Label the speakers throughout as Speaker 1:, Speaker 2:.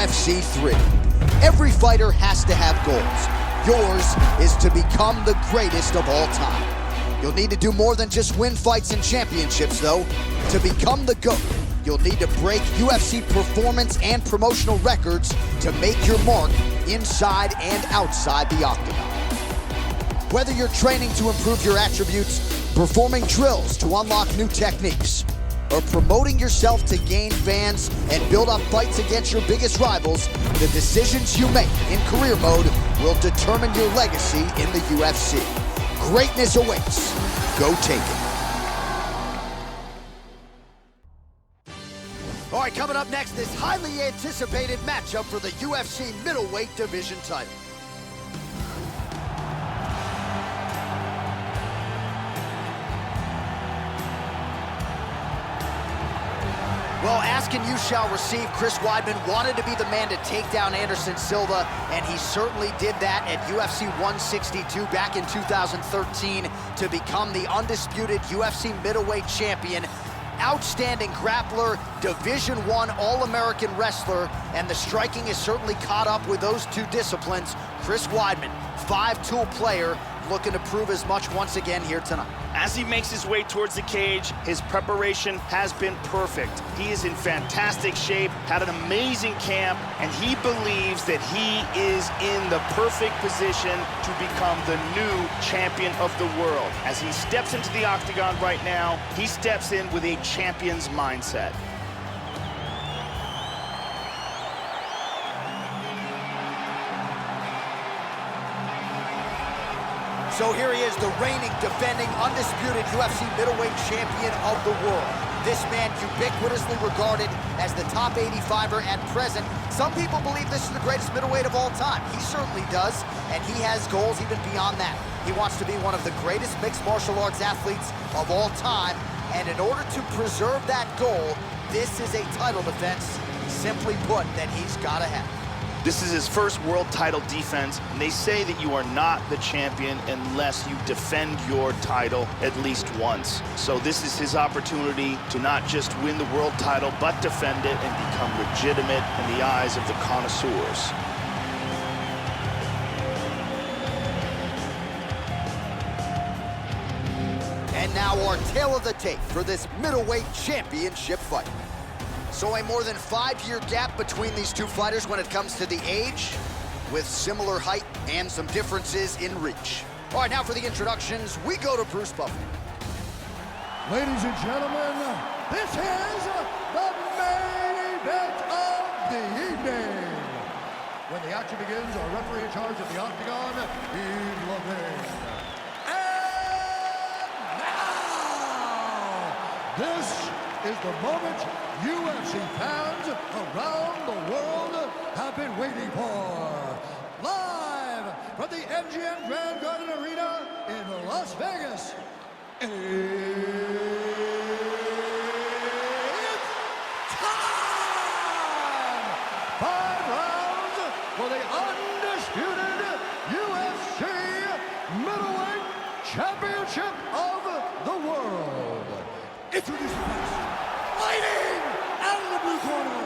Speaker 1: UFC 3. Every fighter has to have goals. Yours is to become the greatest of all time. You'll need to do more than just win fights and championships, though. To become the GOAT, you'll need to break UFC performance and promotional records to make your mark inside and outside the octagon. Whether you're training to improve your attributes, performing drills to unlock new techniques, or promoting yourself to gain fans and build up fights against your biggest rivals, the decisions you make in career mode will determine your legacy in the UFC. Greatness awaits. Go take it. All right, coming up next, this highly anticipated matchup for the UFC middleweight division title. Well, ask and you shall receive. Chris Weidman wanted to be the man to take down Anderson Silva, and he certainly did that at UFC 162 back in 2013 to become the undisputed UFC middleweight champion. Outstanding grappler, Division I All-American wrestler, and the striking is certainly caught up with those two disciplines. Chris Weidman, 5-tool player, looking to prove as much once again here tonight.
Speaker 2: As he makes his way towards the cage, his preparation has been perfect. He is in fantastic shape, had an amazing camp, and he believes that he is in the perfect position to become the new champion of the world. As he steps into the octagon right now, he steps in with a champion's mindset.
Speaker 1: So here he is, the reigning, defending, undisputed UFC middleweight champion of the world. This man ubiquitously regarded as the top 85er at present. Some people believe this is the greatest middleweight of all time. He certainly does, and he has goals even beyond that. He wants to be one of the greatest mixed martial arts athletes of all time, and in order to preserve that goal, this is a title defense, simply put, that he's got to have.
Speaker 2: This is his first world title defense, and they say that you are not the champion unless you defend your title at least once. So this is his opportunity to not just win the world title, but defend it and become legitimate in the eyes of the connoisseurs.
Speaker 1: And now our tale of the tape for this middleweight championship fight. So a more than 5-year gap between these two fighters when it comes to the age, with similar height and some differences in reach. All right, now for the introductions, we go to Bruce Buffer.
Speaker 3: Ladies and gentlemen, this is the main event of the evening. When the action begins, our referee in charge of the octagon is Levine. And now, this is the moment UFC fans around the world have been waiting for. Live from the MGM Grand Garden Arena in Las Vegas, it's time! 5 rounds for the undisputed UFC middleweight championship of the world. Introducing first, fighting out of the blue corner.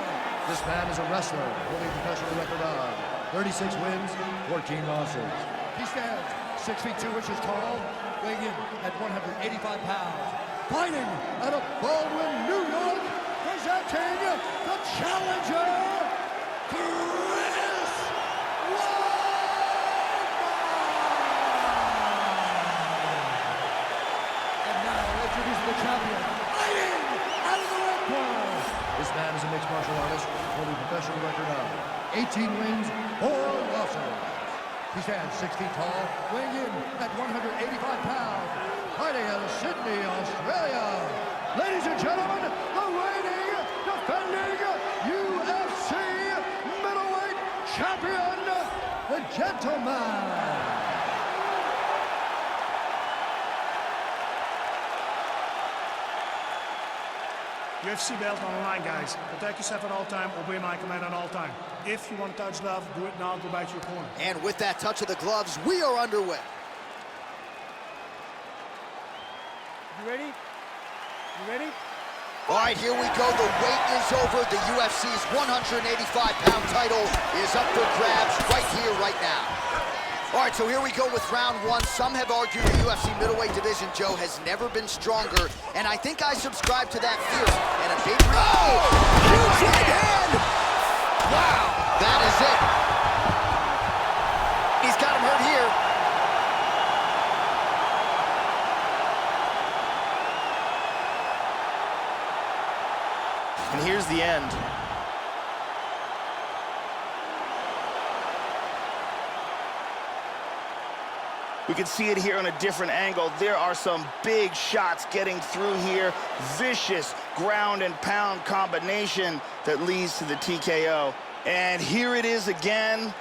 Speaker 3: This man is a wrestler holding a professional record of 36 wins, 14 losses. He stands 6 feet 2 inches tall, weighing in at 185 pounds. Fighting out of Baldwin, New York, presenting the challenger, Chris Weidman. And now introducing the champion, fighting out of the red corner. This man is a mixed martial artist holding a professional record of 18 wins, 4 losses. He stands 6 feet tall, weighing in at 185 pounds, fighting out of Sydney, Australia. Ladies and gentlemen, the reigning, defending UFC middleweight champion, the gentleman.
Speaker 4: UFC belt on the line, guys. Protect yourself at all time, obey my command at all time. If you want to touch glove, do it now, go back to your corner.
Speaker 1: And with that touch of the gloves, we are underway.
Speaker 4: You ready? You ready?
Speaker 1: All right, here we go. The wait is over. The UFC's 185-pound title is up for grabs right here, right now. All right, so here we go with round one. Some have argued the UFC middleweight division, Joe, has never been stronger, and I think I subscribe to that theory. And a big huge right hand! Wow, that is it. He's got him hurt here.
Speaker 2: And here's the end. We can see it here on a different angle. There are some big shots getting through here. Vicious ground and pound combination that leads to the TKO. And here it is again.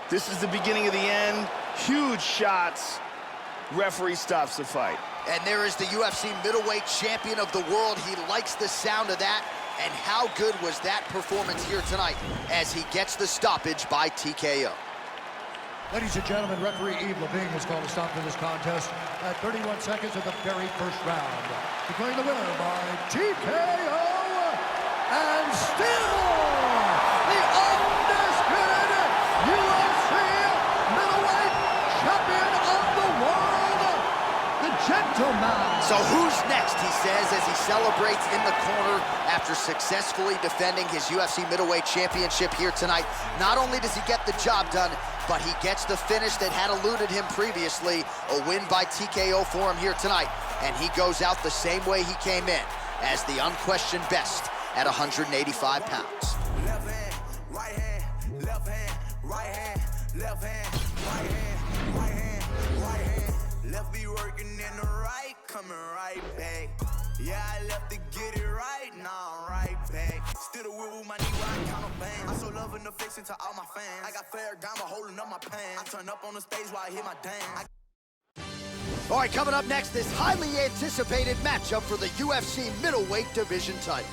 Speaker 2: This is the beginning of the end. Huge shots. Referee stops the fight.
Speaker 1: And there is the UFC middleweight champion of the world. He likes the sound of that. And how good was that performance here tonight as he gets the stoppage by TKO.
Speaker 3: Ladies and gentlemen, referee Yves Levine has called a stop to this contest at 31 seconds of the very first round, declaring the winner by TKO, and still the undisputed UFC middleweight champion of the world, the gentleman.
Speaker 1: So who's next, he says, as he celebrates in the corner after successfully defending his UFC middleweight championship here tonight. Not only does he get the job done, but he gets the finish that had eluded him previously, a win by TKO for him here tonight. And he goes out the same way he came in, as the unquestioned best at 185 pounds.
Speaker 5: Left hand, right hand, left hand, right hand, left hand, right hand, right hand, right hand. Left be working in the right, coming right back. Yeah, I left to get it right, now I'm right back. Still the wheel with my knee where I count a bang. I show love and affection to all my fans. I got Ferragamo holding up my pants. I turn up on the stage while I hit my dance.
Speaker 1: All right, coming up next, this highly anticipated matchup for the UFC middleweight division title.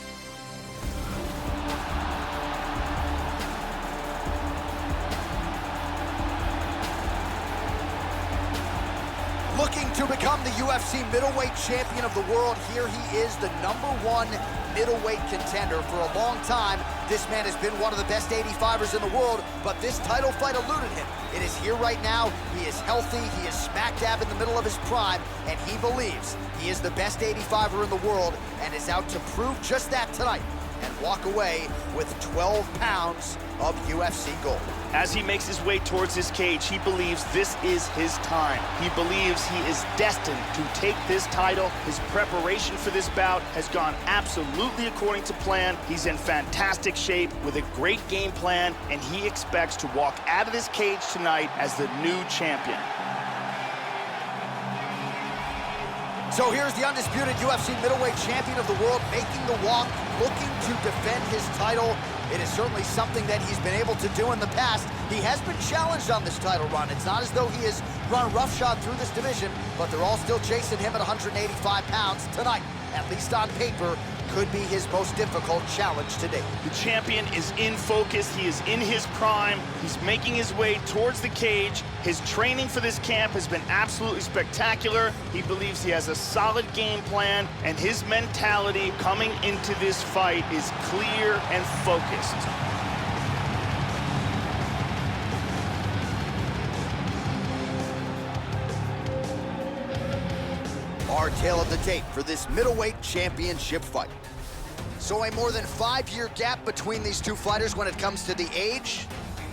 Speaker 1: Looking to become the UFC middleweight champion of the world, here he is, the #1 middleweight contender. For a long time, this man has been one of the best 85ers in the world, but this title fight eluded him. It is here right now. He is healthy. He is smack dab in the middle of his prime, and he believes he is the best 85er in the world and is out to prove just that tonight and walk away with 12 pounds of UFC gold.
Speaker 2: As he makes his way towards this cage, he believes this is his time. He believes he is destined to take this title. His preparation for this bout has gone absolutely according to plan. He's in fantastic shape with a great game plan, and he expects to walk out of this cage tonight as the new champion.
Speaker 1: So here's the undisputed UFC middleweight champion of the world making the walk, looking to defend his title. It is certainly something that he's been able to do in the past. He has been challenged on this title run. It's not as though he has run roughshod through this division, but they're all still chasing him at 185 pounds tonight. At least on paper, could be his most difficult challenge to date.
Speaker 2: The champion is in focus. He is in his prime. He's making his way towards the cage. His training for this camp has been absolutely spectacular. He believes he has a solid game plan, and his mentality coming into this fight is clear and focused.
Speaker 1: Our tale of the tape for this middleweight championship fight. So a more than 5-year gap between these two fighters when it comes to the age,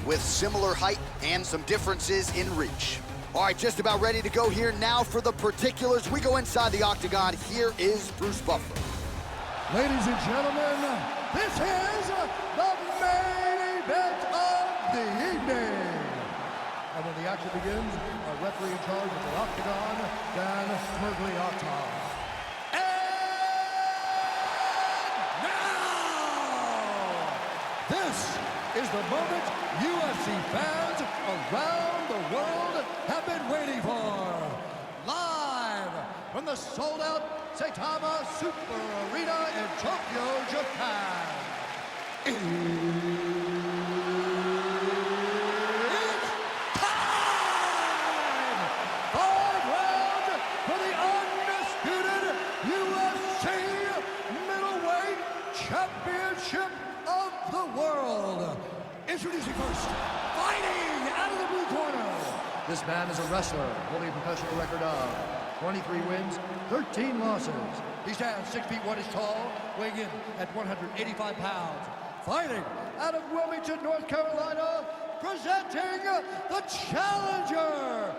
Speaker 1: with similar height and some differences in reach. All right, just about ready to go here now for the particulars. We go inside the octagon. Here is Bruce Buffer.
Speaker 3: Ladies and gentlemen, this is the main event of the evening. And when the action begins, our referee in charge of the octagon, Dan Mergliotta. And now, this is the moment UFC fans around the world have been waiting for. Live from the sold-out Saitama Super Arena in Tokyo, Japan. It's time! 5 rounds for the undisputed UFC middleweight This man is a wrestler holding a professional record of 23 wins, 13 losses. He stands 6 feet 1 inch tall, weighing in at 185 pounds. Fighting out of Wilmington, North Carolina, presenting the challenger,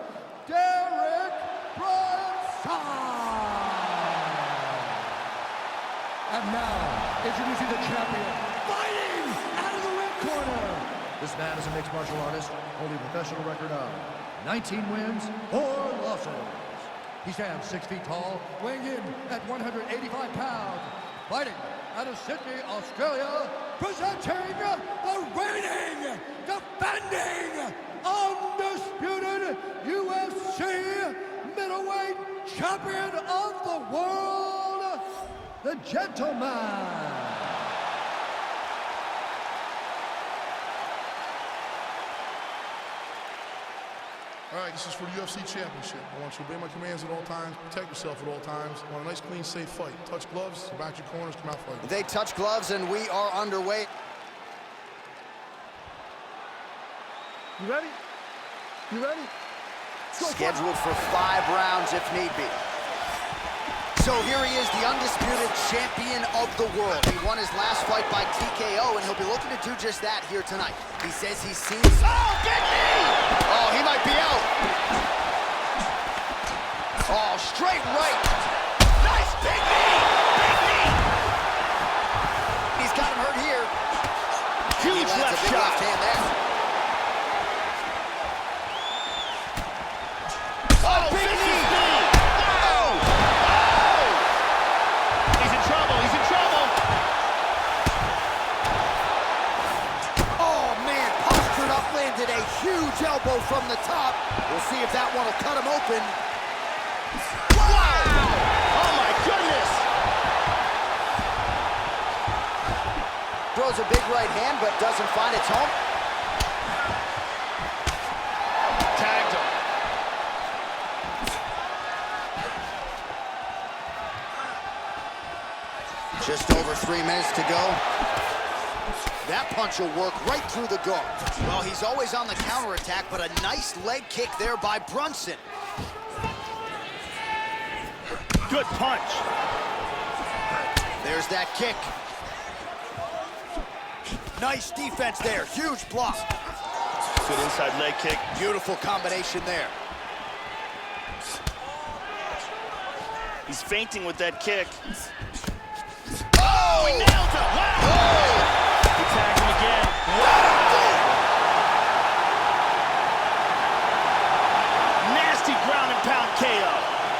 Speaker 3: Derek Bronson. And now, introducing the champion, fighting out of the red corner. This man is a mixed martial artist, holding a professional record of 19 wins, 4 losses. He stands 6 feet tall, weighing in at 185 pounds. Fighting out of Sydney, Australia, presenting the reigning, defending, undisputed UFC middleweight champion of the world, the Gentleman.
Speaker 6: All right, this is for the UFC Championship. I want you to obey my commands at all times, protect yourself at all times. I want a nice, clean, safe fight. Touch gloves, go back to your corners, come out fighting.
Speaker 1: They touch gloves, and we are underway.
Speaker 3: You ready? You ready?
Speaker 1: Scheduled for 5 rounds if need be. So here he is, the undisputed champion of the world. He won his last fight by TKO, and he'll be looking to do just that here tonight. He says he's seen... Oh, big knee! Oh, he might be out. Oh, straight right. Nice big knee! Big knee! He's got him hurt here.
Speaker 2: Huge left shot.
Speaker 1: Left hand there.
Speaker 2: Oh, big knee!
Speaker 1: Landed a huge elbow from the top. We'll see if that one will cut him open.
Speaker 2: Wow! Oh my goodness!
Speaker 1: Throws a big right hand, but doesn't find its home.
Speaker 2: Tagged him.
Speaker 1: Just over 3 minutes to go. That punch will work right through the guard. Well, he's always on the counterattack, but a nice leg kick there by Brunson.
Speaker 2: Good punch.
Speaker 1: There's that kick. Nice defense there. Huge block.
Speaker 2: Good inside leg kick.
Speaker 1: Beautiful combination there.
Speaker 2: He's feinting with that kick. Oh, he nailed him. Wow.
Speaker 1: Oh.
Speaker 2: He tagged him again. Nasty ground and pound KO.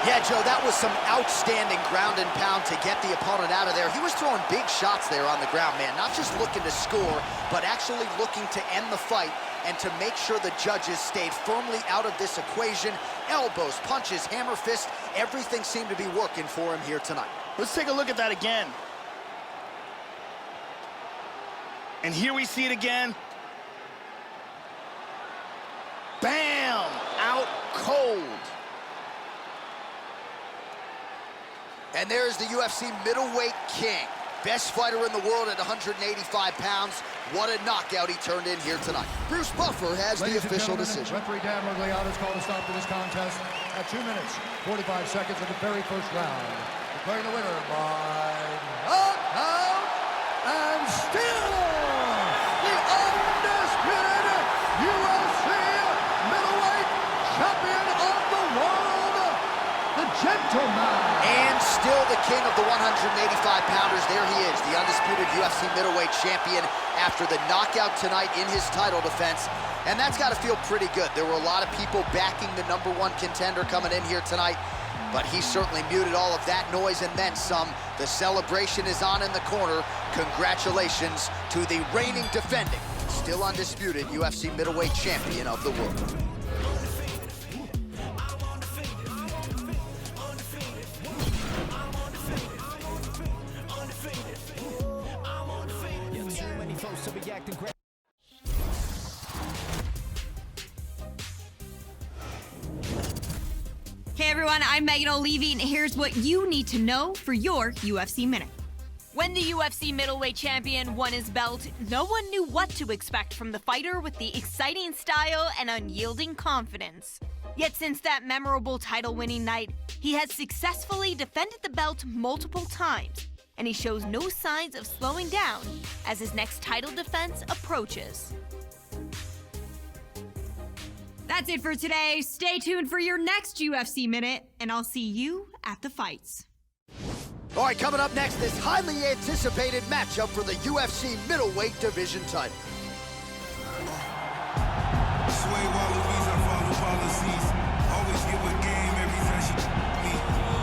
Speaker 1: Yeah, Joe, that was some outstanding ground and pound to get the opponent out of there. He was throwing big shots there on the ground, man. Not just looking to score, but actually looking to end the fight and to make sure the judges stayed firmly out of this equation. Elbows, punches, hammer fist, everything seemed to be working for him here tonight.
Speaker 2: Let's take a look at that again. And here we see it again. Bam! Out cold.
Speaker 1: And there's the UFC middleweight king. Best fighter in the world at 185 pounds. What a knockout he turned in here tonight. Bruce Buffer has the official decision.
Speaker 3: Referee Dan Mergliata has called a stop to this contest at 2 minutes, 45 seconds of the very first round. Declaring the winner by knockout and still the undisputed UFC middleweight champion of the world, the Gentleman.
Speaker 1: And still the king of the 185-pounders. There he is, the undisputed UFC middleweight champion after the knockout tonight in his title defense. And that's got to feel pretty good. There were a lot of people backing the #1 contender coming in here tonight, but he certainly muted all of that noise and then some. The celebration is on in the corner. Congratulations to the reigning, defending, still undisputed UFC middleweight champion of the world.
Speaker 7: Hey everyone, I'm Megan O'Leary, and here's what you need to know for your UFC Minute. When the UFC middleweight champion won his belt, no one knew what to expect from the fighter with the exciting style and unyielding confidence. Yet since that memorable title-winning night, he has successfully defended the belt multiple times, and he shows no signs of slowing down as his next title defense approaches. That's it for today. Stay tuned for your next UFC Minute, and I'll see you at the fights.
Speaker 1: All right, coming up next, this highly anticipated matchup for the UFC middleweight division title.
Speaker 5: Sway Wallabies, I follow policies. Always give a game every time she me.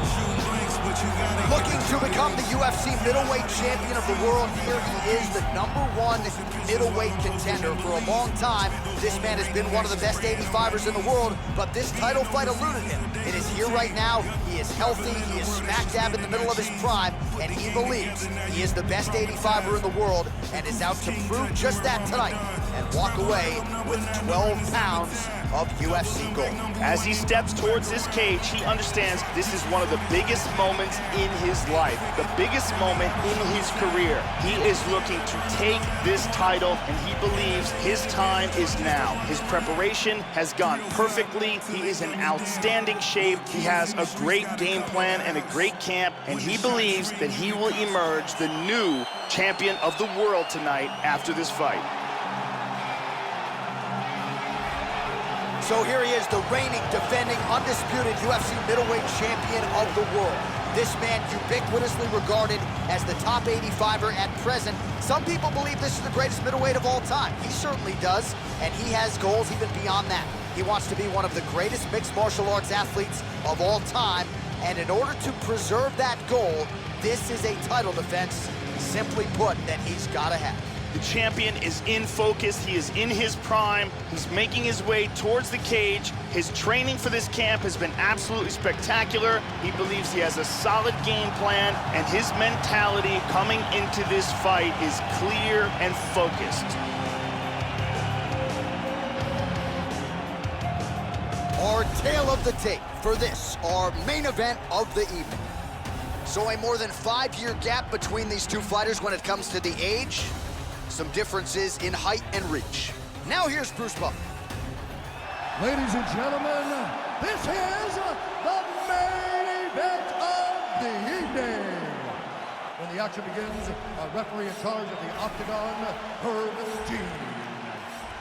Speaker 5: Shoot blanks, but you gotta
Speaker 1: Looking to become the UFC middleweight champion of the world, here he is, the #1 middleweight contender. For a long time, this man has been one of the best 85ers in the world, but this title fight eluded him. It is here right now. He is healthy, he is smack dab in the middle of his prime, and he believes he is the best 85er in the world and is out to prove just that tonight and walk away with 12 pounds of UFC gold.
Speaker 2: As he steps towards this cage, he understands this is one of the biggest moments in his life, the biggest moment in his career. He is looking to take this title, and he believes his time is now. His preparation has gone perfectly. He is in outstanding shape. He has a great game plan and a great camp, and he believes that he will emerge the new champion of the world tonight after this fight.
Speaker 1: So here he is, the reigning, defending, undisputed UFC middleweight champion of the world. This man ubiquitously regarded as the top 85er at present. Some people believe this is the greatest middleweight of all time. He certainly does, and he has goals even beyond that. He wants to be one of the greatest mixed martial arts athletes of all time, and in order to preserve that goal, this is a title defense, simply put, that he's gotta have.
Speaker 2: The champion is in focus. He is in his prime. He's making his way towards the cage. His training for this camp has been absolutely spectacular. He believes he has a solid game plan, and his mentality coming into this fight is clear and focused.
Speaker 1: Our tale of the tape for this, our main event of the evening. So a more than 5-year gap between these two fighters when it comes to the age. Some differences in height and reach. Now here's Bruce Buffer.
Speaker 3: Ladies and gentlemen, this is the main event of the evening. When the action begins, a referee in charge of the octagon, Herb Dean.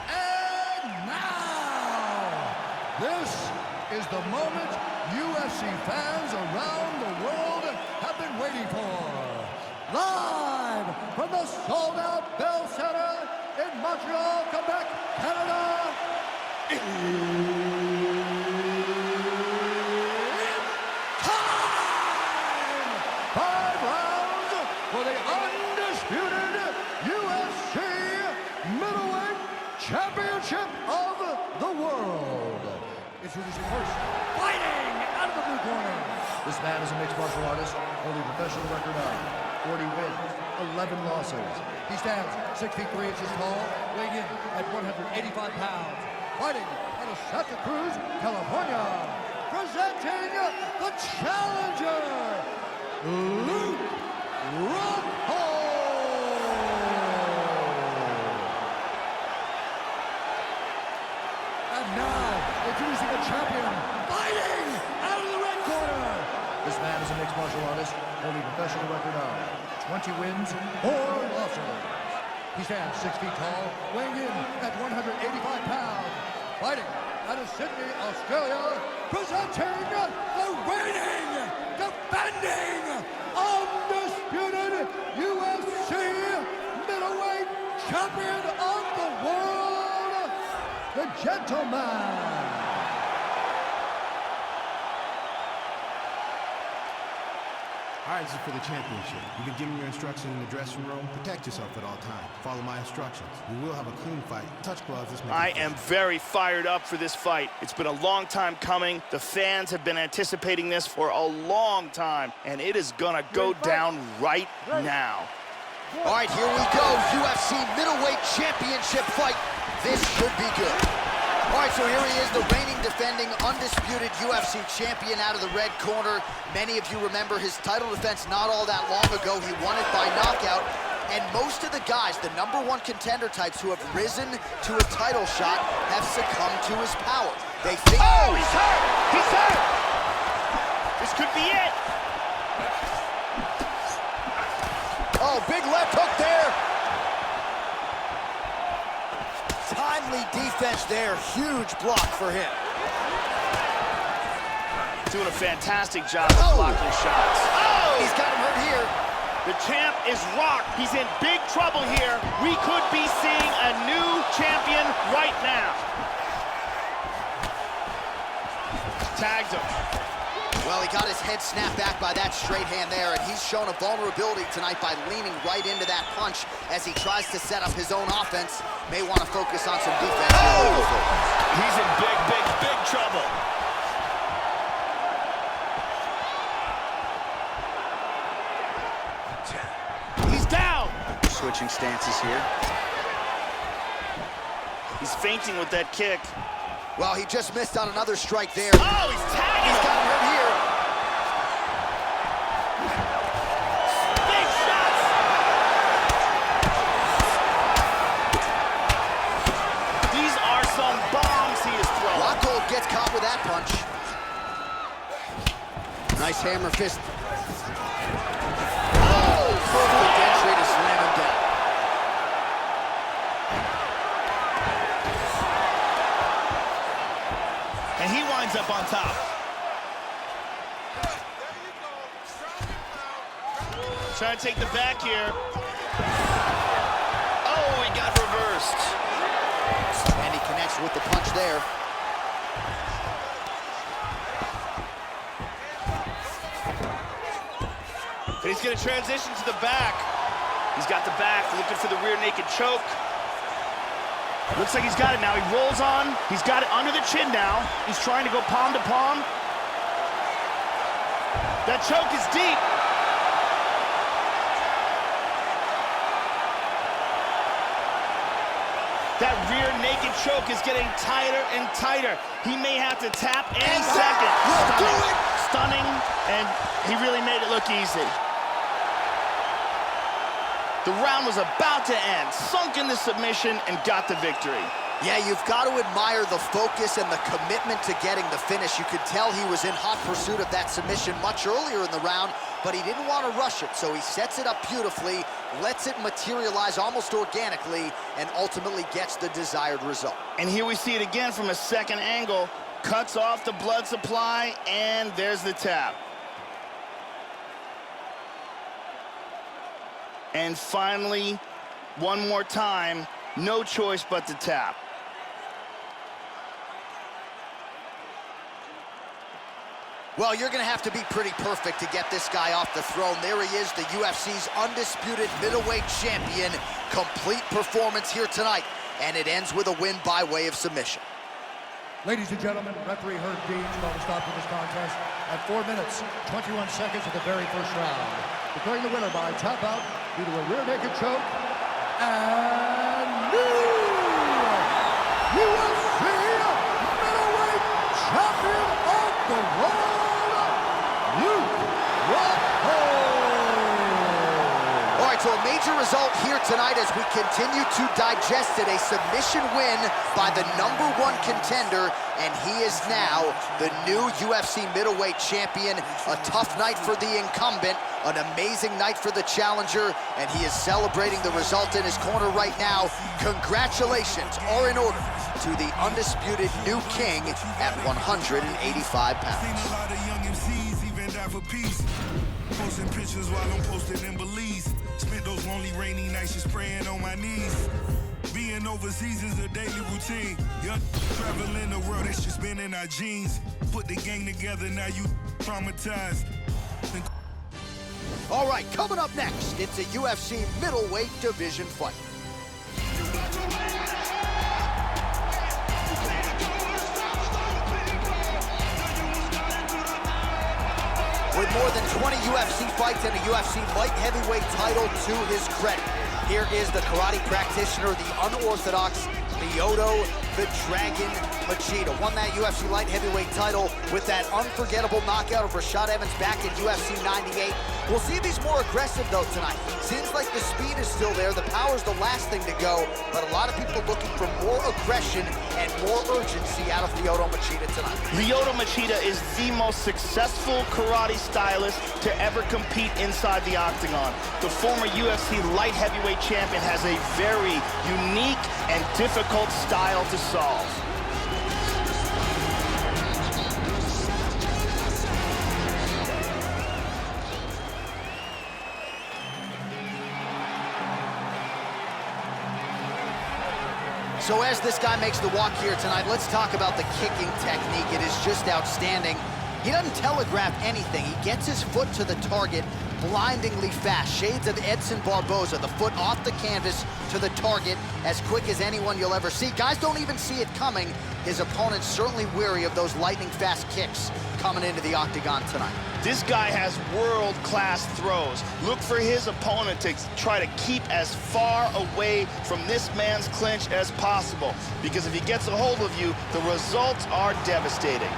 Speaker 3: And now, this is the moment UFC fans around the world have been waiting for. Live from the sold-out Bell Center in Montreal, Quebec, Canada, it's time! 5 rounds for the undisputed UFC middleweight championship of the world. Introducing first, fighting out of the blue corner. This man is a mixed martial artist, holding a professional record of 40 wins, 11 losses. He stands 6 feet 3 inches tall, weighing in at 185 pounds. Fighting out of Santa Cruz, California. Presenting the challenger, Luke Rockhold. And now, introducing the champion, fighting out of the red corner. This man is a mixed martial artist, holding a professional record of 20 wins, 4 losses. He stands 6 feet tall, weighing in at 185 pounds. Fighting out of Sydney, Australia, presenting the reigning, defending, undisputed UFC middleweight champion of the world, the gentleman.
Speaker 8: All right, this is for the championship. You've been giving your instructions in the dressing room. Protect yourself at all times. Follow my instructions. We will have a clean fight. Touch gloves. Let's make it
Speaker 2: I
Speaker 8: fun.
Speaker 2: am very fired up for this fight. It's been a long time coming. The fans have been anticipating this for a long time, and it is gonna go down right now.
Speaker 1: All right, here we go. UFC middleweight championship fight. This should be good. All right, so here he is, the reigning, defending, undisputed UFC champion out of the red corner. Many of you remember his title defense not all that long ago. He won it by knockout. And most of the guys, the #1 contender types who have risen to a title shot, have succumbed to his power. They think...
Speaker 2: Oh, he's hurt! He's hurt! This could be it!
Speaker 1: Oh, big left hook there. Timely defense there. Huge block for him.
Speaker 2: Doing a fantastic job of blocking shots.
Speaker 1: Oh! He's got him hurt here.
Speaker 2: The champ is rocked. He's in big trouble here. We could be seeing a new champion right now. Tagged him.
Speaker 1: Well, he got his head snapped back by that straight hand there, and he's shown a vulnerability tonight by leaning right into that punch as he tries to set up his own offense. May want to focus on some defense.
Speaker 2: Oh! He's in big, big, big trouble. He's down.
Speaker 1: Switching stances here.
Speaker 2: He's fainting with that kick.
Speaker 1: Well, he just missed on another strike there.
Speaker 2: Oh, he's tagging
Speaker 1: He's
Speaker 2: him.
Speaker 1: got him hurt here.
Speaker 2: Big shots. These are some bombs he is throwing.
Speaker 1: Rockhold gets caught with that punch. Nice hammer fist. Oh, perfect entry to slam him down.
Speaker 2: And he winds up on top. Trying to take the back here. Oh, he got reversed.
Speaker 1: And he connects with the punch there.
Speaker 2: And he's going to transition to the back. He's got the back, looking for the rear naked choke. Looks like he's got it now. He rolls on. He's got it under the chin now. He's trying to go palm to palm. That choke is deep. That rear naked choke is getting tighter and tighter. He may have to tap any second. Stunning, and he really made it look easy. The round was about to end, sunk into submission, and got the victory.
Speaker 1: Yeah, you've got to admire the focus and the commitment to getting the finish. You could tell he was in hot pursuit of that submission much earlier in the round, but he didn't want to rush it, so he sets it up beautifully, lets it materialize almost organically, and ultimately gets the desired result.
Speaker 2: And here we see it again from a second angle. Cuts off the blood supply, and there's the tap. And finally, one more time, no choice but to tap.
Speaker 1: Well, you're going to have to be pretty perfect to get this guy off the throne. There he is, the UFC's undisputed middleweight champion. Complete performance here tonight, and it ends with a win by way of submission.
Speaker 3: Ladies and gentlemen, referee Herb Dean called a stop to this contest at 4 minutes, 21 seconds of the very first round. Declaring the winner by tap out due to a rear naked choke and new UFC middleweight champion of the world, Luke Rockhold.
Speaker 1: All right, so a major result here tonight as we continue to digest it. A submission win by the #1 contender, and he is now the new UFC middleweight champion. A tough night for the incumbent, an amazing night for the challenger, and he is celebrating the result in his corner right now. Congratulations are in order to the undisputed new king at 185 pounds.
Speaker 5: Posting pictures while I'm posted in Belize. Spent those lonely rainy nights just praying on my knees. Being overseas is a daily routine. Young traveling the world, it's just been in our genes. Put the gang together, now you traumatized.
Speaker 1: All right, coming up next, it's a UFC middleweight division fight. With more than 20 UFC fights and a UFC light heavyweight title to his credit, here is the karate practitioner, the unorthodox Lyoto the Dragon Machida won that UFC light heavyweight title with that unforgettable knockout of Rashad Evans back in UFC 98. We'll see if he's more aggressive though tonight. Seems like the speed is still there, the power's the last thing to go, but a lot of people looking for more aggression and more urgency out of Lyoto Machida tonight.
Speaker 2: Lyoto Machida is the most successful karate stylist to ever compete inside the octagon. The former UFC light heavyweight champion has a very unique and difficult style to solve.
Speaker 1: So as this guy makes the walk here tonight, let's talk about the kicking technique. It is just outstanding. He doesn't telegraph anything. He gets his foot to the target blindingly fast. Shades of Edson Barboza, the foot off the canvas to the target as quick as anyone you'll ever see. Guys don't even see it coming. His opponent's certainly weary of those lightning fast kicks coming into the octagon tonight.
Speaker 2: This guy has world-class throws. Look for his opponent to try to keep as far away from this man's clinch as possible, because if he gets a hold of you, the results are devastating.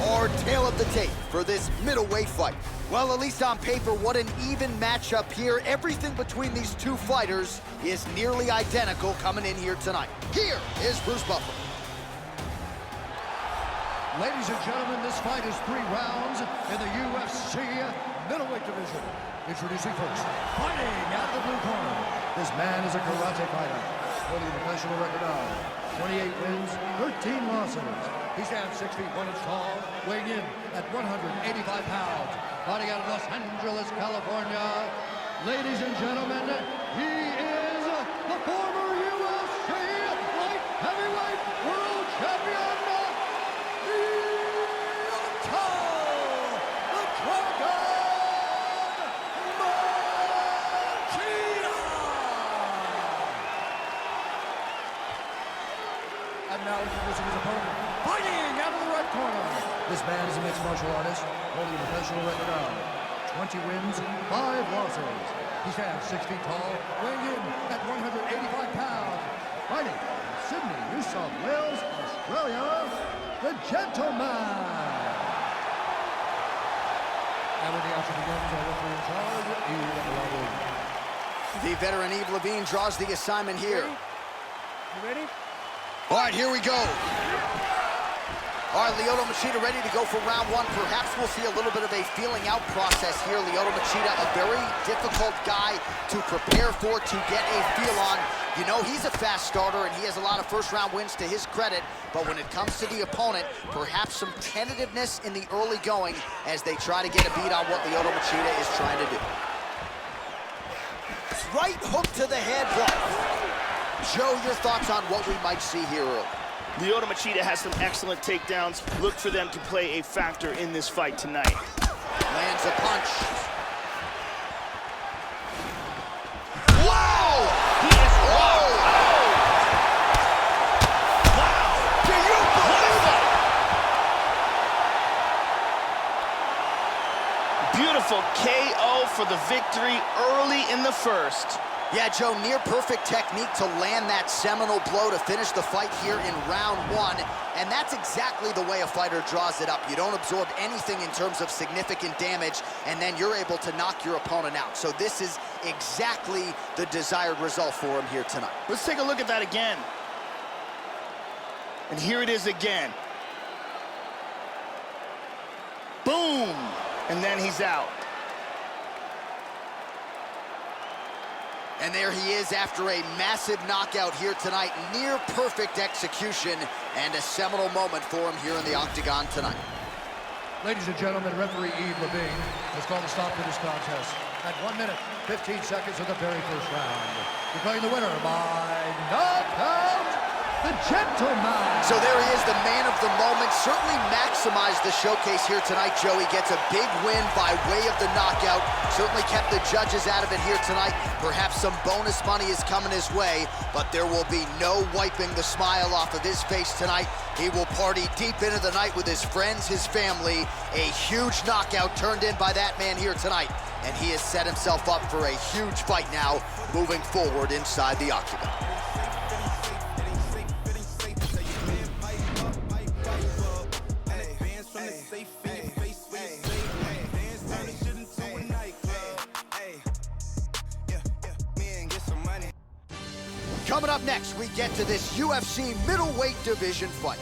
Speaker 1: Our tale of the tape for this middleweight fight. Well, at least on paper, what an even matchup here. Everything between these two fighters is nearly identical coming in here tonight. Here is Bruce Buffer.
Speaker 3: Ladies and gentlemen, this fight is 3 rounds in the UFC middleweight division. Introducing first, fighting out the blue corner. This man is a karate fighter, holding a professional record of 28 wins, 13 losses. He stands 6 feet 1 inch tall, weighing in at 185 pounds. Fighting out of Los Angeles, California. Ladies and gentlemen, he is the former UFC light heavyweight world champion, Lyoto the Dragon Machida. And now introducing his opponent, fighting out of the right corner. This man is a mixed martial artist, holding a professional record of 20 wins, 5 losses. He stands 6 feet tall, weighing in at 185 pounds. Fighting from Sydney, New South Wales, Australia, the Gentleman. And when the action begins, our referee in charge, Yves Levine.
Speaker 1: The veteran Yves Levine draws the assignment here.
Speaker 4: You ready?
Speaker 1: All right, here we go. All right, Lyoto Machida ready to go for round 1. Perhaps we'll see a little bit of a feeling out process here. Lyoto Machida, a very difficult guy to prepare for, to get a feel on. You know, he's a fast starter, and he has a lot of first-round wins to his credit. But when it comes to the opponent, perhaps some tentativeness in the early going as they try to get a beat on what Lyoto Machida is trying to do. Right hook to the head block. Joe, your thoughts on what we might see here early?
Speaker 2: Lyoto Machida has some excellent takedowns. Look for them to play a factor in this fight tonight.
Speaker 1: Lands a punch. Wow!
Speaker 2: He is
Speaker 1: Whoa!
Speaker 2: Wow!
Speaker 1: Do you believe it?
Speaker 2: Beautiful KO for the victory early in the first.
Speaker 1: Yeah, Joe, near perfect technique to land that seminal blow to finish the fight here in round 1. And that's exactly the way a fighter draws it up. You don't absorb anything in terms of significant damage, and then you're able to knock your opponent out. So this is exactly the desired result for him here tonight.
Speaker 2: Let's take a look at that again. And here it is again. Boom! And then he's out.
Speaker 1: And there he is after a massive knockout here tonight. Near perfect execution and a seminal moment for him here in the octagon tonight.
Speaker 3: Ladies and gentlemen, referee Yves Levine has called a stop to this contest at 1 minute, 15 seconds of the very first round. Declaring the winner by knockout the gentleman.
Speaker 1: So there he is, the man of the moment. Certainly maximized the showcase here tonight, Joey. Gets a big win by way of the knockout. Certainly kept the judges out of it here tonight. Perhaps some bonus money is coming his way, but there will be no wiping the smile off of his face tonight. He will party deep into the night with his friends, his family. A huge knockout turned in by that man here tonight. And he has set himself up for a huge fight now, moving forward inside the octagon. Coming up next, we get to this UFC middleweight division fight.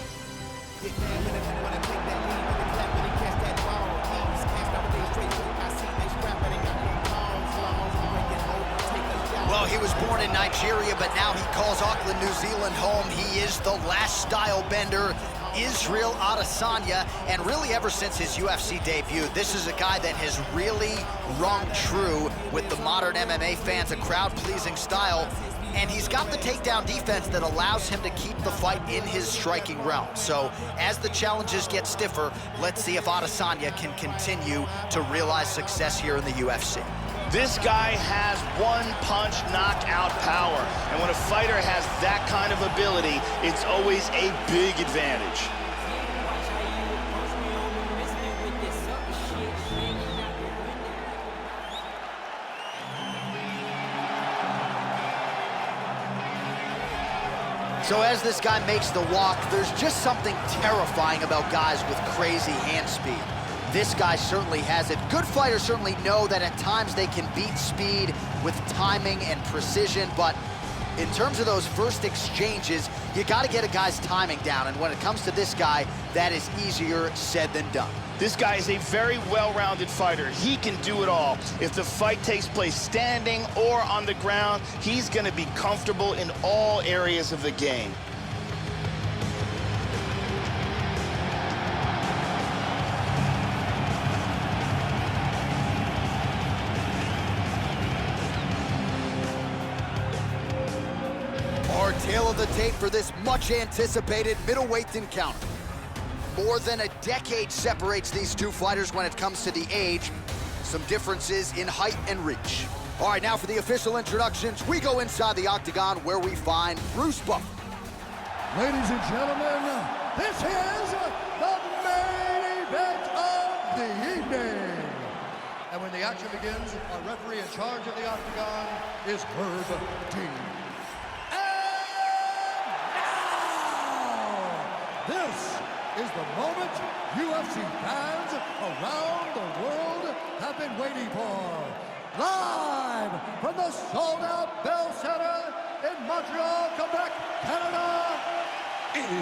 Speaker 1: Well, he was born in Nigeria, but now he calls Auckland, New Zealand home. He is the last style bender, Israel Adesanya, and really ever since his UFC debut, this is a guy that has really rung true with the modern MMA fans, a crowd-pleasing style, and he's got the takedown defense that allows him to keep the fight in his striking realm. So as the challenges get stiffer, let's see if Adesanya can continue to realize success here in the UFC.
Speaker 2: This guy has one-punch knockout power, and when a fighter has that kind of ability, it's always a big advantage.
Speaker 1: So as this guy makes the walk, there's just something terrifying about guys with crazy hand speed. This guy certainly has it. Good fighters certainly know that at times they can beat speed with timing and precision, but in terms of those first exchanges, you gotta get a guy's timing down, and when it comes to this guy, that is easier said than done.
Speaker 2: This guy is a very well-rounded fighter. He can do it all. If the fight takes place standing or on the ground, he's gonna be comfortable in all areas of the game.
Speaker 1: Our tale of the tape for this much-anticipated middleweight encounter. More than a decade separates these two fighters when it comes to the age. Some differences in height and reach. All right, now for the official introductions, we go inside the octagon where we find Bruce Buffer.
Speaker 3: Ladies and gentlemen, this is the main event of the evening. And when the action begins, our referee in charge of the octagon is Herb Dean. This is the moment UFC fans around the world have been waiting for. Live from the sold-out Bell Center in Montreal, Quebec, Canada, it's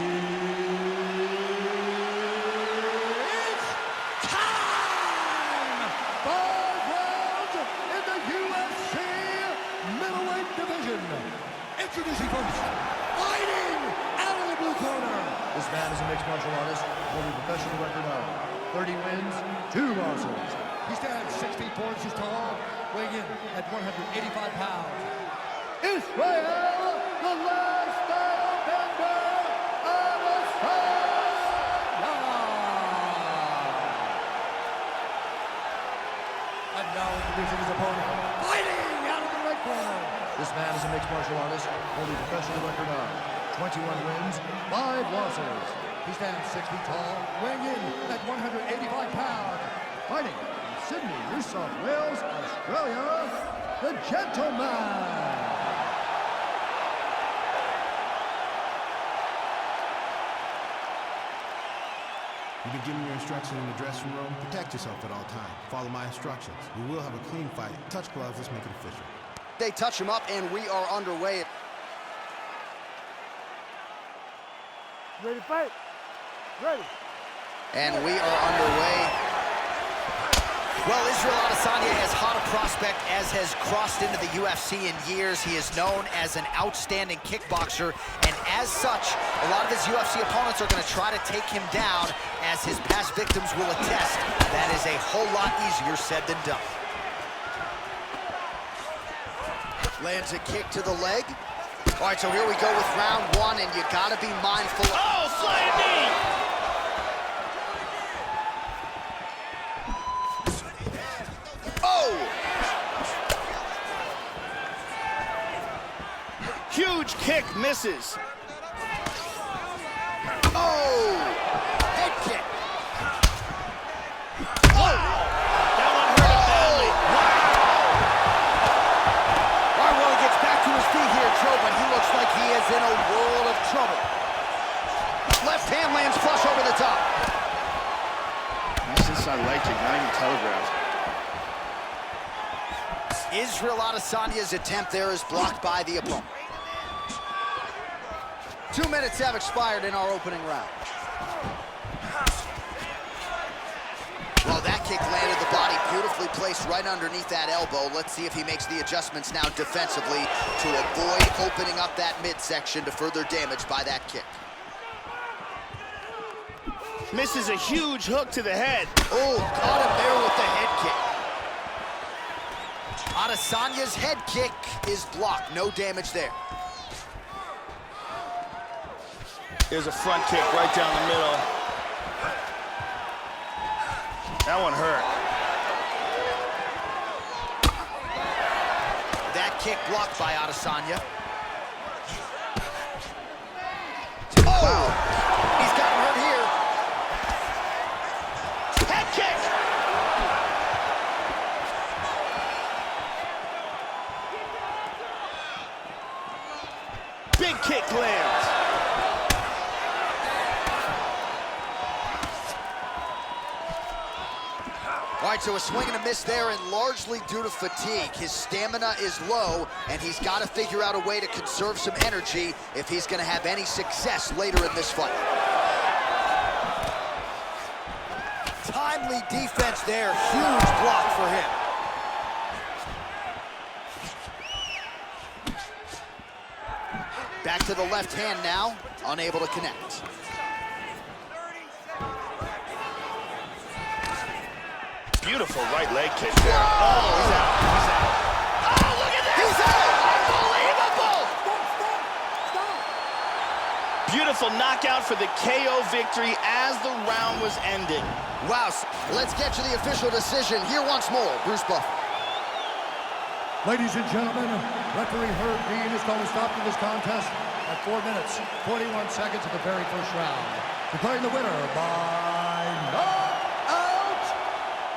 Speaker 3: time! 5 rounds in the UFC middleweight division. Introducing first, fighting out of the blue corner. This man is a mixed martial artist, holding a professional record of 30 wins, 2 losses. He stands 6 feet 4 inches tall, weighing in at 185 pounds. Israel, the last style bender, Adesanya. And now introducing his opponent, fighting out of the right corner. This man is a mixed martial artist, holding a professional record of 21 wins, 5 losses. He stands 6 feet tall, weighing in at 185 pounds. Fighting in Sydney, New South Wales, Australia, the gentleman.
Speaker 8: You've been given your instructions in the dressing room. Protect yourself at all times. Follow my instructions. We will have a clean fight. Touch gloves, let's make it official.
Speaker 1: They touch him up, and we are underway.
Speaker 4: Ready to fight? Ready.
Speaker 1: And we are underway. Well, Israel Adesanya, as hot a prospect as has crossed into the UFC in years. He is known as an outstanding kickboxer, and as such, a lot of his UFC opponents are going to try to take him down, as his past victims will attest. That is a whole lot easier said than done. Lands a kick to the leg. All right, so here we go with round one, and you gotta be mindful of...
Speaker 2: Oh, flying knee!
Speaker 1: Oh!
Speaker 2: Huge kick misses.
Speaker 1: Oh! Head kick.
Speaker 2: Wow! That one hurt him badly.
Speaker 1: All right, well, he gets back to his feet here, Joe, but he looks like he is in a world of trouble. Left hand lands flush over the top.
Speaker 2: Nice inside leg kick, not even telegraphed.
Speaker 1: Israel Adesanya's attempt there is blocked by the opponent. 2 minutes have expired in our opening round. Well, that kick landed the body beautifully placed right underneath that elbow. Let's see if he makes the adjustments now defensively to avoid opening up that midsection to further damage by that kick.
Speaker 2: Misses a huge hook to the head.
Speaker 1: Oh, caught him there with the head kick. Adesanya's head kick is blocked. No damage there.
Speaker 2: There's a front kick right down the middle. That one hurt.
Speaker 1: That kick blocked by Adesanya. Oh! Wow. He's gotten hurt here.
Speaker 2: Head kick! Big kick lands.
Speaker 1: All right, so a swing and a miss there, and largely due to fatigue. His stamina is low, and he's got to figure out a way to conserve some energy if he's going to have any success later in this fight. Timely defense there, huge block for him. Back to the left hand now, unable to connect.
Speaker 2: Beautiful right leg kick there. Oh, he's out. He's out. Oh, look at that!
Speaker 1: He's out!
Speaker 2: Unbelievable! Beautiful knockout for the KO victory as the round was ending.
Speaker 1: Wow, let's get to the official decision. Here once more, Bruce Buffer.
Speaker 3: Ladies and gentlemen, referee Herb Dean is calling a stop to this contest at 4 minutes, 41 seconds of the very first round. Declaring the winner by knockout,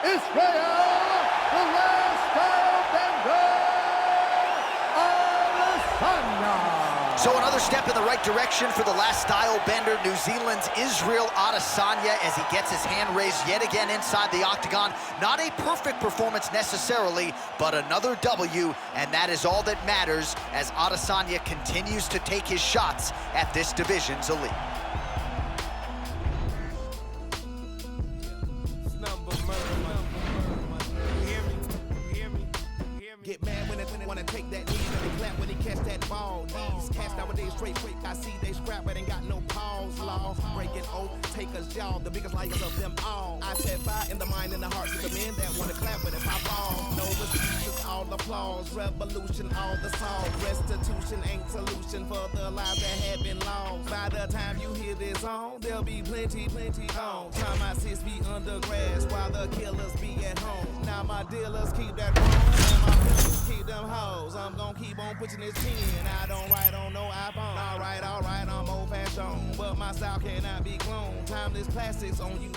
Speaker 3: Israel, the last bender, Adesanya.
Speaker 1: So another step in the right direction for the last style bender, New Zealand's Israel Adesanya, as he gets his hand raised yet again inside the octagon. Not a perfect performance necessarily, but another W, and that is all that matters as Adesanya continues to take his shots at this division's elite.
Speaker 9: Get mad when they wanna take that knee, when they clap when they catch that ball. Knees cast nowadays straight quick. I see they scrap but ain't got no pause. Law breaking oath, take us jaw, the biggest liars of them all. I set fire in the mind and the hearts of the men that wanna clap when it pop on. No excuses, all applause, revolution, all the song. Restitution ain't solution for the lives that have been lost. By the time you hear this song, there'll be plenty on. Time my sis be under grass while the killers be at home. Now my dealers keep that wrong. Keep them hoes, I'm gon' keep on pushing this 10. I don't write on no iPhone. Alright, I'm old fashioned, but my style cannot be cloned. Timeless classics on you.